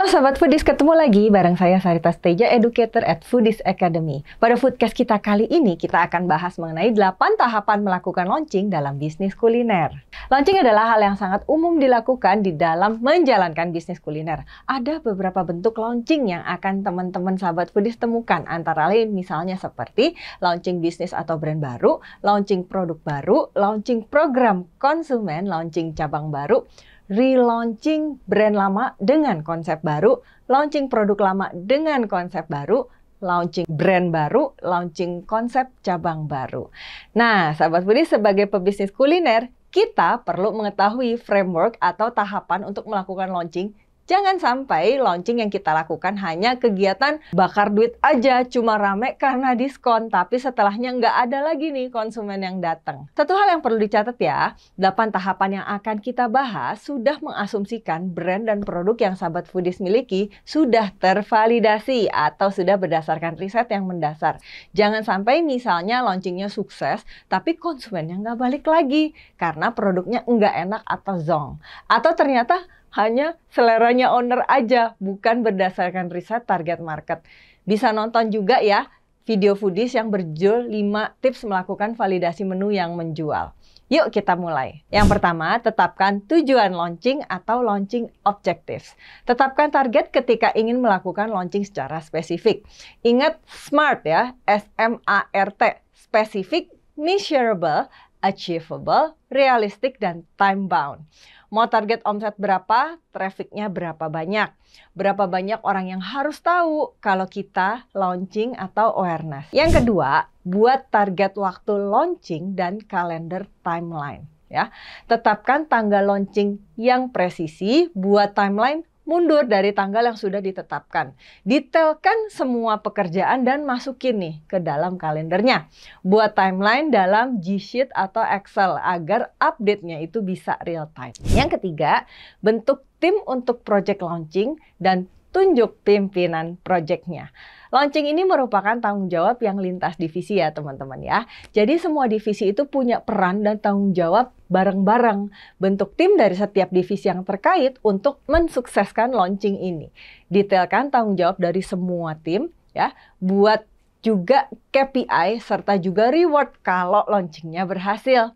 Halo Sobat Foodies, ketemu lagi bareng saya Sarita Steja, Educator at Foodies Academy. Pada Foodcast kita kali ini, kita akan bahas mengenai 8 tahapan melakukan launching dalam bisnis kuliner. Launching adalah hal yang sangat umum dilakukan di dalam menjalankan bisnis kuliner. Ada beberapa bentuk launching yang akan teman-teman Sobat Foodies temukan, antara lain misalnya seperti launching bisnis atau brand baru, launching produk baru, launching program konsumen, launching cabang baru, relaunching brand lama dengan konsep baru, launching produk lama dengan konsep baru, launching brand baru, launching konsep cabang baru. Nah, Sahabat Foodies, sebagai pebisnis kuliner, kita perlu mengetahui framework atau tahapan untuk melakukan launching. Jangan sampai launching yang kita lakukan hanya kegiatan bakar duit aja, cuma rame karena diskon, tapi setelahnya nggak ada lagi nih konsumen yang datang. Satu hal yang perlu dicatat ya, 8 tahapan yang akan kita bahas sudah mengasumsikan brand dan produk yang Sahabat Foodies miliki sudah tervalidasi atau sudah berdasarkan riset yang mendasar. Jangan sampai misalnya launchingnya sukses, tapi konsumennya nggak balik lagi karena produknya nggak enak atau zonk. Atau ternyata hanya seleranya owner aja, bukan berdasarkan riset target market. Bisa nonton juga ya video Foodies yang berjudul 5 tips melakukan validasi menu yang menjual. Yuk kita mulai. Yang pertama, tetapkan tujuan launching atau launching objectives. Tetapkan target ketika ingin melakukan launching secara spesifik. Ingat SMART ya, S-M-A-R-T, specific, measurable, achievable, realistic, dan time bound. Mau target omset berapa, trafficnya berapa banyak. Berapa banyak orang yang harus tahu kalau kita launching atau awareness. Yang kedua, buat target waktu launching dan kalender timeline. Ya. Tetapkan tanggal launching yang presisi, buat timeline mundur dari tanggal yang sudah ditetapkan. Detailkan semua pekerjaan dan masukin nih ke dalam kalendernya. Buat timeline dalam G-Sheet atau Excel agar update-nya itu bisa real time. Yang ketiga, bentuk tim untuk project launching dan tunjuk pimpinan project-nya. Launching ini merupakan tanggung jawab yang lintas divisi ya teman-teman ya. Jadi semua divisi itu punya peran dan tanggung jawab bareng-bareng. Bentuk tim dari setiap divisi yang terkait untuk mensukseskan launching ini. Detailkan tanggung jawab dari semua tim ya. Buat juga KPI serta juga reward kalau launchingnya berhasil.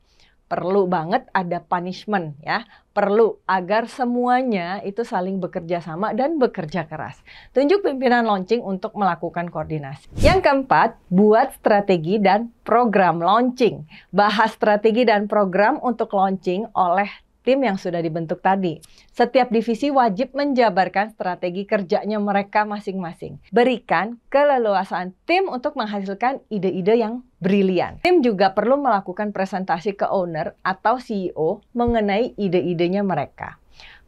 Perlu banget ada punishment ya. Perlu agar semuanya itu saling bekerja sama dan bekerja keras. Tunjuk pimpinan launching untuk melakukan koordinasi. Yang keempat, buat strategi dan program launching. Bahas strategi dan program untuk launching oleh tim yang sudah dibentuk tadi. Setiap divisi wajib menjabarkan strategi kerjanya mereka masing-masing. Berikan keleluasaan tim untuk menghasilkan ide-ide yang brilian. Tim juga perlu melakukan presentasi ke owner atau CEO mengenai ide-idenya mereka.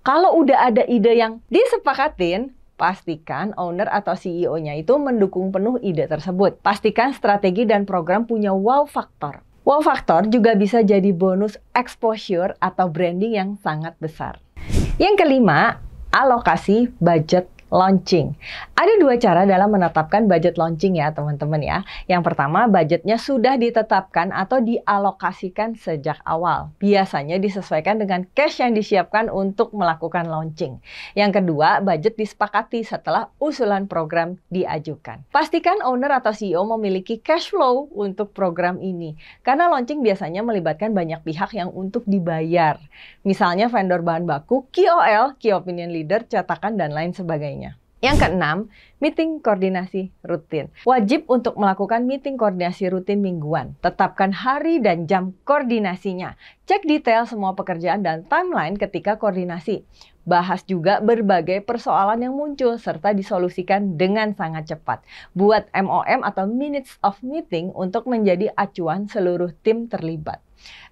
Kalau udah ada ide yang disepakatin, pastikan owner atau CEO-nya itu mendukung penuh ide tersebut. Pastikan strategi dan program punya wow factor. Wow factor juga bisa jadi bonus exposure atau branding yang sangat besar. Yang kelima, alokasi budget launching. Ada 2 cara dalam menetapkan budget launching ya teman-teman ya. Yang pertama, budgetnya sudah ditetapkan atau dialokasikan sejak awal. Biasanya disesuaikan dengan cash yang disiapkan untuk melakukan launching. Yang kedua, budget disepakati setelah usulan program diajukan. Pastikan owner atau CEO memiliki cash flow untuk program ini. Karena launching biasanya melibatkan banyak pihak yang untuk dibayar. Misalnya vendor bahan baku, KOL, Key Opinion Leader, cetakan, dan lain sebagainya. Yang keenam, meeting koordinasi rutin. Wajib untuk melakukan meeting koordinasi rutin mingguan. Tetapkan hari dan jam koordinasinya. Cek detail semua pekerjaan dan timeline ketika koordinasi. Bahas juga berbagai persoalan yang muncul serta disolusikan dengan sangat cepat. Buat MOM atau Minutes of Meeting untuk menjadi acuan seluruh tim terlibat.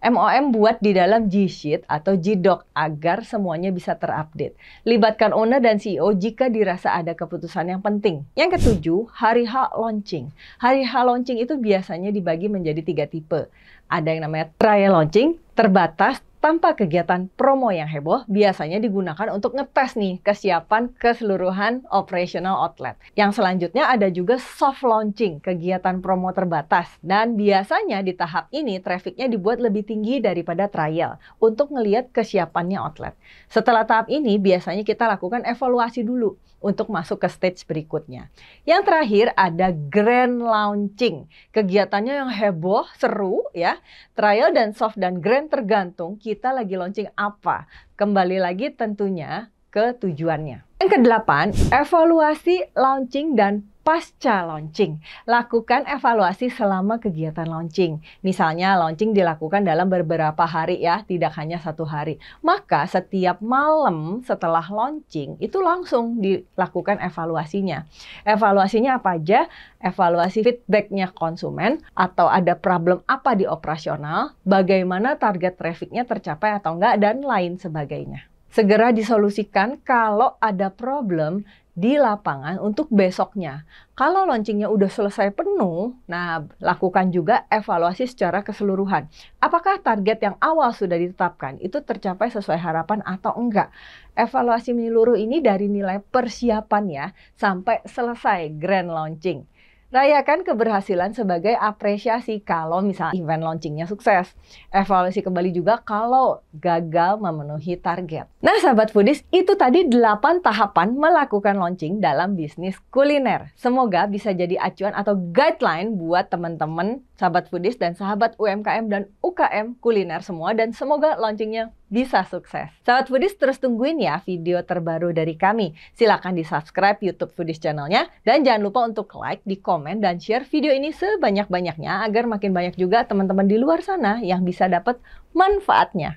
MOM buat di dalam G-Sheet atau G-Doc agar semuanya bisa terupdate. Libatkan owner dan CEO jika dirasa ada keputusan yang penting. Yang ketujuh, hari H launching. Hari H launching itu biasanya dibagi menjadi 3 tipe. Ada yang namanya trial launching, terbatas, tanpa kegiatan promo yang heboh, biasanya digunakan untuk ngetes nih kesiapan keseluruhan operational outlet. Yang selanjutnya ada juga soft launching, kegiatan promo terbatas. Dan biasanya di tahap ini trafficnya dibuat lebih tinggi daripada trial untuk ngelihat kesiapannya outlet. Setelah tahap ini biasanya kita lakukan evaluasi dulu untuk masuk ke stage berikutnya. Yang terakhir ada grand launching, kegiatannya yang heboh, seru ya. Trial dan soft dan grand tergantung kita lagi launching apa. Kembali lagi tentunya ke tujuannya. Yang kedelapan, evaluasi launching dan pasca launching. Lakukan evaluasi selama kegiatan launching. Misalnya launching dilakukan dalam beberapa hari ya, tidak hanya 1 hari. Maka setiap malam setelah launching itu langsung dilakukan evaluasinya. Evaluasinya apa aja? Evaluasi feedbacknya konsumen, atau ada problem apa di operasional, bagaimana target trafficnya tercapai atau enggak, dan lain sebagainya. Segera disolusikan kalau ada problem di lapangan untuk besoknya. Kalau launchingnya udah selesai penuh, nah lakukan juga evaluasi secara keseluruhan. Apakah target yang awal sudah ditetapkan itu tercapai sesuai harapan atau enggak? Evaluasi menyeluruh ini dari nilai persiapan ya, sampai selesai grand launching. Rayakan keberhasilan sebagai apresiasi kalau misalnya event launchingnya sukses. Evaluasi kembali juga kalau gagal memenuhi target. Nah sahabat foodies, itu tadi 8 tahapan melakukan launching dalam bisnis kuliner. Semoga bisa jadi acuan atau guideline buat teman-teman sahabat foodies dan sahabat UMKM dan UKM kuliner semua, dan semoga launchingnya bisa sukses. Sahabat foodies, terus tungguin ya video terbaru dari kami. Silakan di subscribe YouTube Foodies channelnya, dan jangan lupa untuk like, di komen, dan share video ini sebanyak-banyaknya agar makin banyak juga teman-teman di luar sana yang bisa dapat manfaatnya.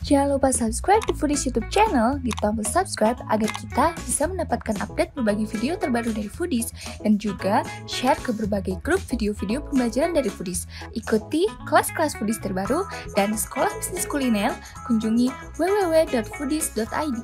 Jangan lupa subscribe di Foodies YouTube channel, di tombol subscribe agar kita bisa mendapatkan update berbagai video terbaru dari Foodies, dan juga share ke berbagai grup video-video pembelajaran dari Foodies. Ikuti kelas-kelas Foodies terbaru dan sekolah bisnis kuliner, kunjungi www.foodies.id.